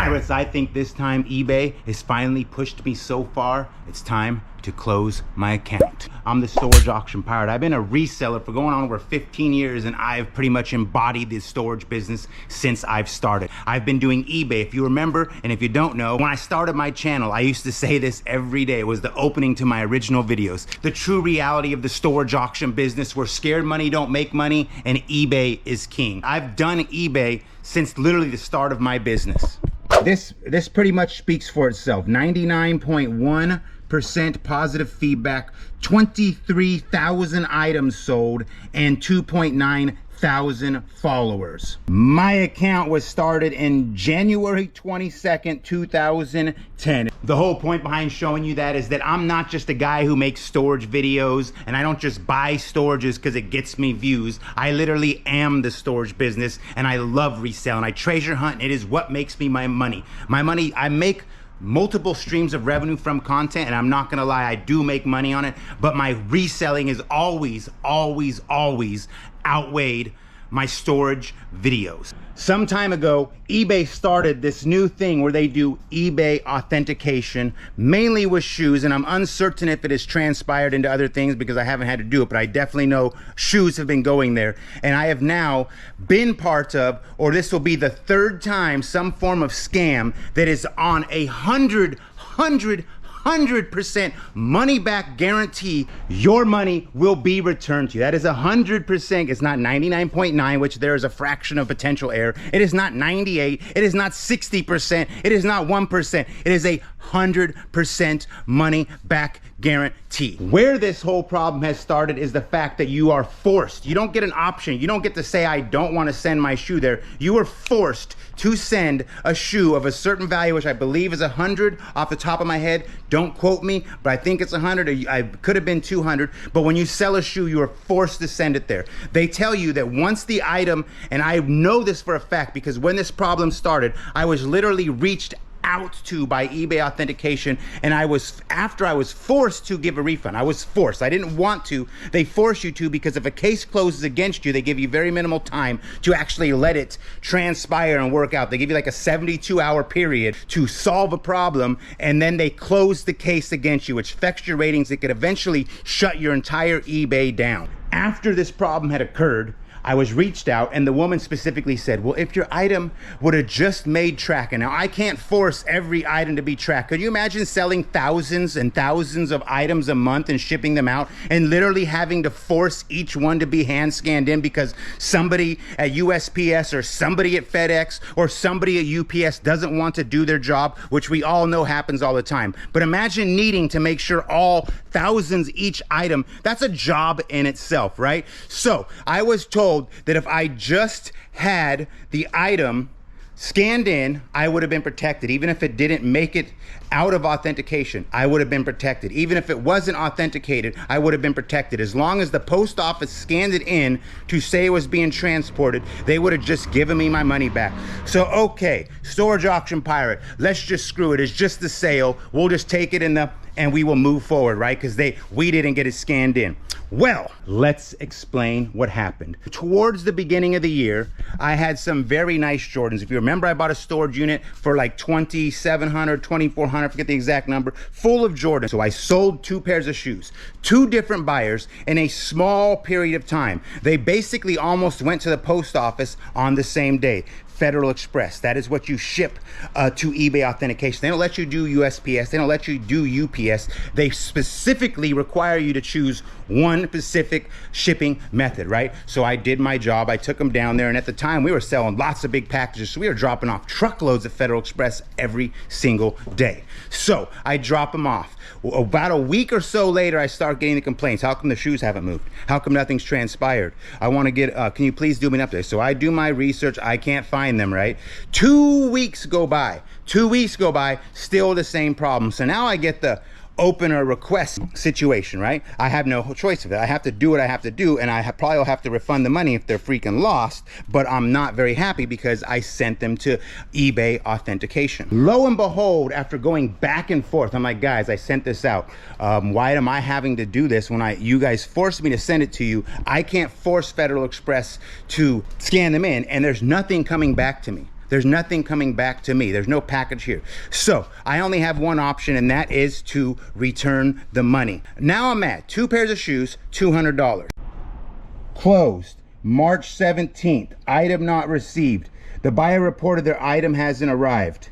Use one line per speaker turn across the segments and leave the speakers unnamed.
Pirates, I think this time eBay has finally pushed me so far, it's time to close my account. I'm the storage auction pirate. I've been a reseller for going on over 15 years, and I've pretty much embodied the storage business since I've started. I've been doing eBay, if you remember, and if you don't know, when I started my channel, I used to say this every day. It was the opening to my original videos. The true reality of the storage auction business, where scared money don't make money and eBay is king. I've done eBay since literally the start of my business. This pretty much speaks for itself. 99.1% positive feedback, 23,000 items sold, and 2.9 thousand followers. My account was started in January 22nd, 2010. The whole point behind showing you that is that I'm not just a guy who makes storage videos, and I don't just buy storages because it gets me views. I literally am the storage business, and I love reselling. I treasure hunt. It is what makes me my money. I make multiple streams of revenue from content, and I'm not gonna lie, I do make money on it, but my reselling is always outweighed my storage videos. Some time ago, eBay started this new thing where they do eBay authentication, mainly with shoes, and I'm uncertain if it has transpired into other things because I haven't had to do it, but I definitely know shoes have been going there. And I have now been part of, or this will be the third time, some form of scam that is on a 100% money back guarantee. Your money will be returned to you. That is 100%. It's not 99.9, which there is a fraction of potential error. It is not 98. It is not 60%. It is not 1%. It is 100% money back guarantee. Where this whole problem has started is the fact that you are forced. You don't get an option. You don't get to say, I don't want to send my shoe there. You are forced to send a shoe of a certain value, which I believe is 100 off the top of my head. Don't quote me, but I think it's 100. I could have been 200. But when you sell a shoe, you are forced to send it there. They tell you that once the item, and I know this for a fact because when this problem started, I was literally reached out to by eBay authentication, and after I was forced to give a refund. I was forced. I didn't want to. They force you to, because if a case closes against you, they give you very minimal time to actually let it transpire and work out. They give you like a 72-hour period to solve a problem, and then they close the case against you, which affects your ratings. It could eventually shut your entire eBay down. After this problem had occurred, I was reached out, and the woman specifically said, well, if your item would have just made tracking. Now, I can't force every item to be tracked. Could you imagine selling thousands and thousands of items a month and shipping them out and literally having to force each one to be hand scanned in because somebody at USPS or somebody at FedEx or somebody at UPS doesn't want to do their job, which we all know happens all the time. But imagine needing to make sure all thousands each item. That's a job in itself, right? So I was told that if I just had the item scanned in, I would have been protected. Even if it didn't make it out of authentication, I would have been protected. Even if it wasn't authenticated, I would have been protected. As long as the post office scanned it in to say it was being transported, they would have just given me my money back. So, okay, storage auction pirate, let's just screw it. It's just the sale. We'll just take it and we will move forward, right? Because we didn't get it scanned in. Well, let's explain what happened. Towards the beginning of the year, I had some very nice Jordans. If you remember, I bought a storage unit for like $2,700, $2,400, I forget the exact number, full of Jordans. So I sold 2 pairs of shoes, 2 different buyers in a small period of time. They basically almost went to the post office on the same day. Federal Express. That is what you ship to eBay authentication. They don't let you do USPS. They don't let you do UPS. They specifically require you to choose one specific shipping method, right? So I did my job. I took them down there, and at the time we were selling lots of big packages, so we were dropping off truckloads of Federal Express every single day. So I drop them off. About a week or so later, I start getting the complaints. How come the shoes haven't moved? How come nothing's transpired? I want to get, can you please do me an update? So I do my research. I can't find them, right? 2 weeks go by. 2 weeks go by, still the same problem. So now I get the open or request situation, right? I have no choice of it. I have to do what I have to do, and I probably will have to refund the money if they're freaking lost, but I'm not very happy because I sent them to eBay authentication. Lo and behold, after going back and forth, I'm like, guys, I sent this out. Why am I having to do this when you guys forced me to send it to you? I can't force Federal Express to scan them in, and there's nothing coming back to me. There's nothing coming back to me. There's no package here. So I only have one option, and that is to return the money. Now I'm at 2 pairs of shoes, $200. Closed March 17th, item not received. The buyer reported their item hasn't arrived.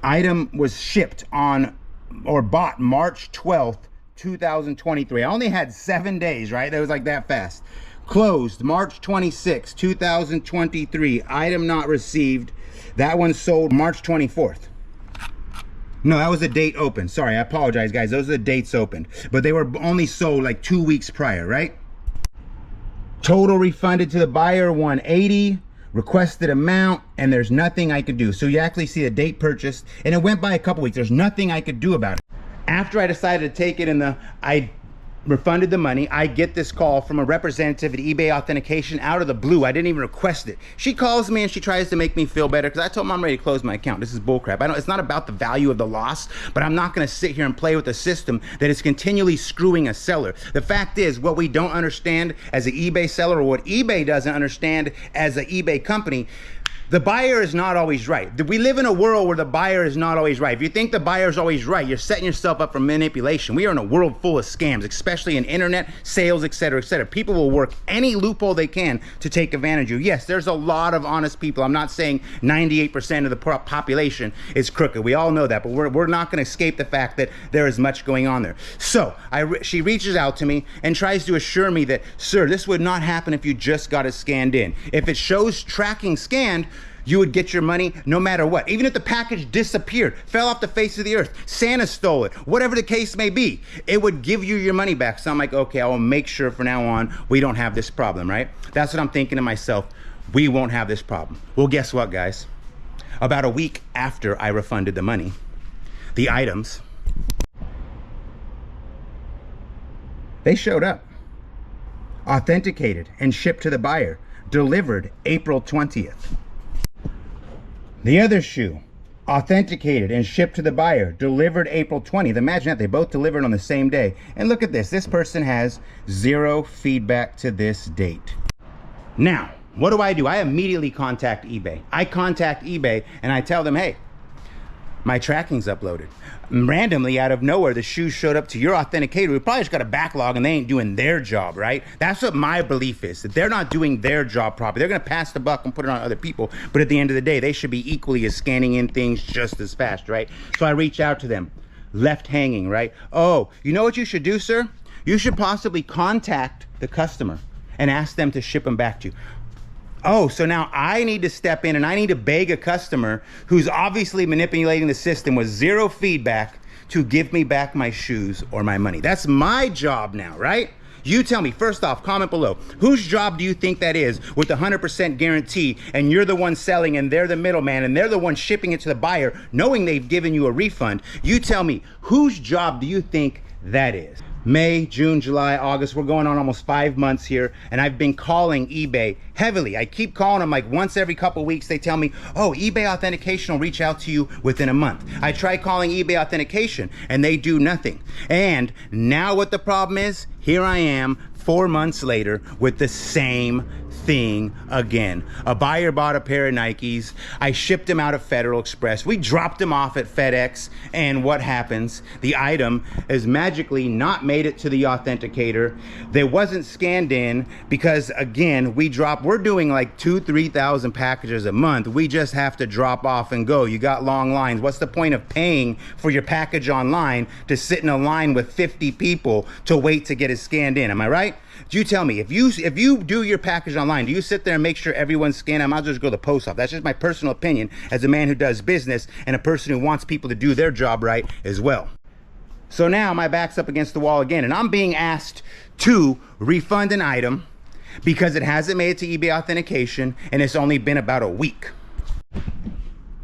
Item was shipped on or bought March 12th, 2023. I only had 7 days, right? That was like that fast. Closed March 26, 2023. Item not received. That one sold March 24th. No, that was the date open. Sorry, I apologize, guys. Those are the dates opened. But they were only sold like 2 weeks prior, right? Total refunded to the buyer, $180. Requested amount, and there's nothing I could do. So you actually see the date purchased, and it went by a couple weeks. There's nothing I could do about it. After I decided to take it I refunded the money, I get this call from a representative at eBay Authentication out of the blue. I didn't even request it. She calls me and she tries to make me feel better because I told them I'm ready to close my account. This is bullcrap. It's not about the value of the loss, but I'm not going to sit here and play with a system that is continually screwing a seller. The fact is, what we don't understand as an eBay seller, or what eBay doesn't understand as an eBay company, the buyer is not always right. We live in a world where the buyer is not always right. If you think the buyer is always right, you're setting yourself up for manipulation. We are in a world full of scams, especially in internet, sales, etc., etc. People will work any loophole they can to take advantage of you. Yes, there's a lot of honest people. I'm not saying 98% of the population is crooked. We all know that, but we're not going to escape the fact that there is much going on there. So she reaches out to me and tries to assure me that, sir, this would not happen if you just got it scanned in. If it shows tracking scanned, you would get your money no matter what. Even if the package disappeared, fell off the face of the earth, Santa stole it, whatever the case may be, it would give you your money back. So I'm like, okay, I will make sure from now on we don't have this problem, right? That's what I'm thinking to myself. We won't have this problem. Well, guess what, guys? About a week after I refunded the money, the items, they showed up, authenticated and shipped to the buyer, delivered April 20th. The other shoe, authenticated and shipped to the buyer, delivered April 20th. Imagine that, they both delivered on the same day. And look at this, this person has 0 feedback to this date. Now, what do? I immediately contact eBay. I contact eBay and I tell them, hey, my tracking's uploaded. Randomly, out of nowhere, the shoes showed up to your authenticator. We probably just got a backlog and they ain't doing their job, right? That's what my belief is, that they're not doing their job properly. They're gonna pass the buck and put it on other people, but at the end of the day, they should be equally as scanning in things just as fast, right? So I reach out to them, left hanging, right? Oh, you know what you should do, sir? You should possibly contact the customer and ask them to ship them back to you. Oh, so now I need to step in and I need to beg a customer who's obviously manipulating the system with 0 feedback to give me back my shoes or my money. That's my job now, right? You tell me, first off, comment below, whose job do you think that is with 100% guarantee, and you're the one selling and they're the middleman and they're the one shipping it to the buyer knowing they've given you a refund? You tell me, whose job do you think that is? May, June, July, August, we're going on almost 5 months here, and I've been calling eBay heavily. I keep calling them like once every couple weeks. They tell me, oh, eBay Authentication will reach out to you within a month. I try calling eBay Authentication and they do nothing. And now what the problem is, here I am 4 months later with the same thing again. A buyer bought a pair of Nikes. I shipped them out of Federal Express. We dropped them off at FedEx, and what happens? The item has magically not made it to the authenticator. They wasn't scanned in because, again, we're doing like 2,000-3,000 packages a month. We just have to drop off and go. You got long lines. What's the point of paying for your package online to sit in a line with 50 people to wait to get it scanned in? Am I right? You tell me, if you do your package online, do you sit there and make sure everyone's scanned? I might as well just go to the post office. That's just my personal opinion as a man who does business and a person who wants people to do their job right as well. So now my back's up against the wall again, and I'm being asked to refund an item because it hasn't made it to eBay Authentication and it's only been about a week.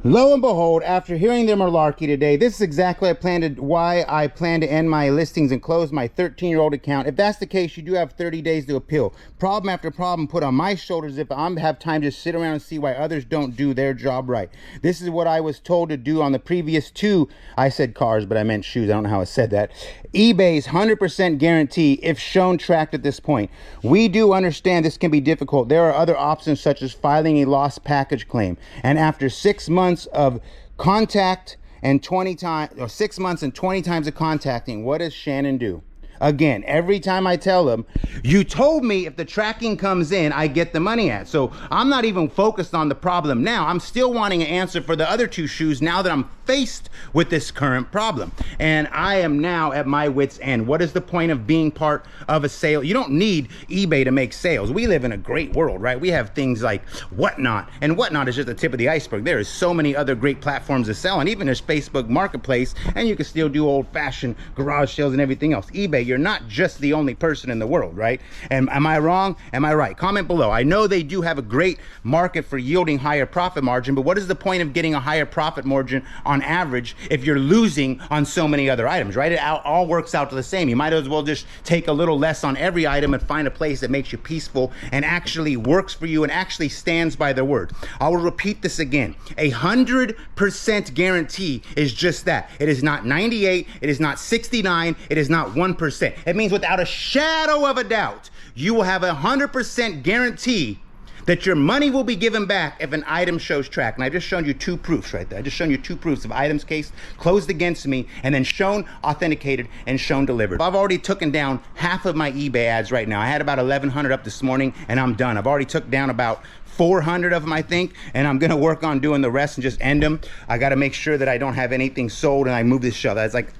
Lo and behold, after hearing their malarkey today, this is exactly why I plan to end my listings and close my 13-year-old account. If that's the case, you do have 30 days to appeal. Problem after problem put on my shoulders if I have time to sit around and see why others don't do their job right. This is what I was told to do on the previous two, I said cars, but I meant shoes. I don't know how I said that. eBay's 100% guarantee if shown tracked at this point. We do understand this can be difficult. There are other options such as filing a lost package claim. And after 6 months of contact and 20 times, or 6 months and 20 times of contacting, what does Shannon do? Again, every time I tell them, you told me if the tracking comes in, I get the money at. So I'm not even focused on the problem now. I'm still wanting an answer for the other two shoes now that I'm faced with this current problem. And I am now at my wit's end. What is the point of being part of a sale? You don't need eBay to make sales. We live in a great world, right? We have things like Whatnot, and Whatnot is just the tip of the iceberg. There is so many other great platforms to sell, and even there's Facebook Marketplace, and you can still do old-fashioned garage sales and everything else. eBay, you're not just the only person in the world, right? And am I wrong? Am I right? Comment below. I know they do have a great market for yielding higher profit margin, but what is the point of getting a higher profit margin on average if you're losing on so many other items, right? It all works out to the same. You might as well just take a little less on every item and find a place that makes you peaceful and actually works for you and actually stands by their word. I will repeat this again. 100% guarantee is just that. It is not 98, it is not 69, it is not 1%. It means without a shadow of a doubt, you will have 100% guarantee that your money will be given back if an item shows track. And I just shown you two proofs right there. I just shown you two proofs of items case closed against me and then shown authenticated and shown delivered. I've already taken down half of my eBay ads right now. I had about 1,100 up this morning and I'm done. I've already took down about 400 of them, I think, and I'm gonna work on doing the rest and just end them. I gotta make sure that I don't have anything sold and I move this shelf. That's like,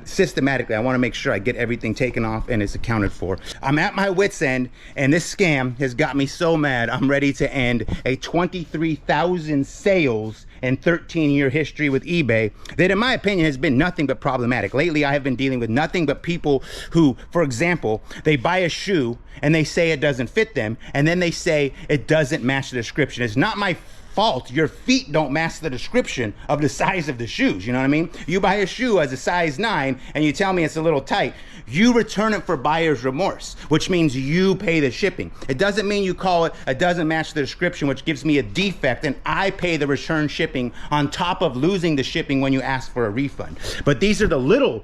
systematically, I wanna make sure I get everything taken off and it's accounted for. I'm at my wit's end, and this scam has got me so mad, I'm ready to end a 23,000 sales and 13-year history with eBay that in my opinion has been nothing but problematic. Lately I have been dealing with nothing but people who, for example, they buy a shoe and they say it doesn't fit them, and then they say it doesn't match the description. It's not my fault your feet don't match the description of the size of the shoes, you know what I mean? You buy a shoe as a size 9 and you tell me it's a little tight, you return it for buyer's remorse, which means you pay the shipping. It doesn't mean you call it doesn't match the description, which gives me a defect, and I pay the return shipping on top of losing the shipping when you ask for a refund. But these are the little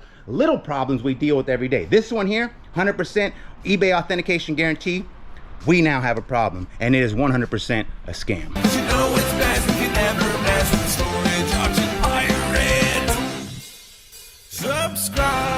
problems we deal with every day. This one here, 100% eBay authentication guarantee, we now have a problem, and it is 100% a scam.
You know it's best if you never mess with storage auction pirate. Subscribe.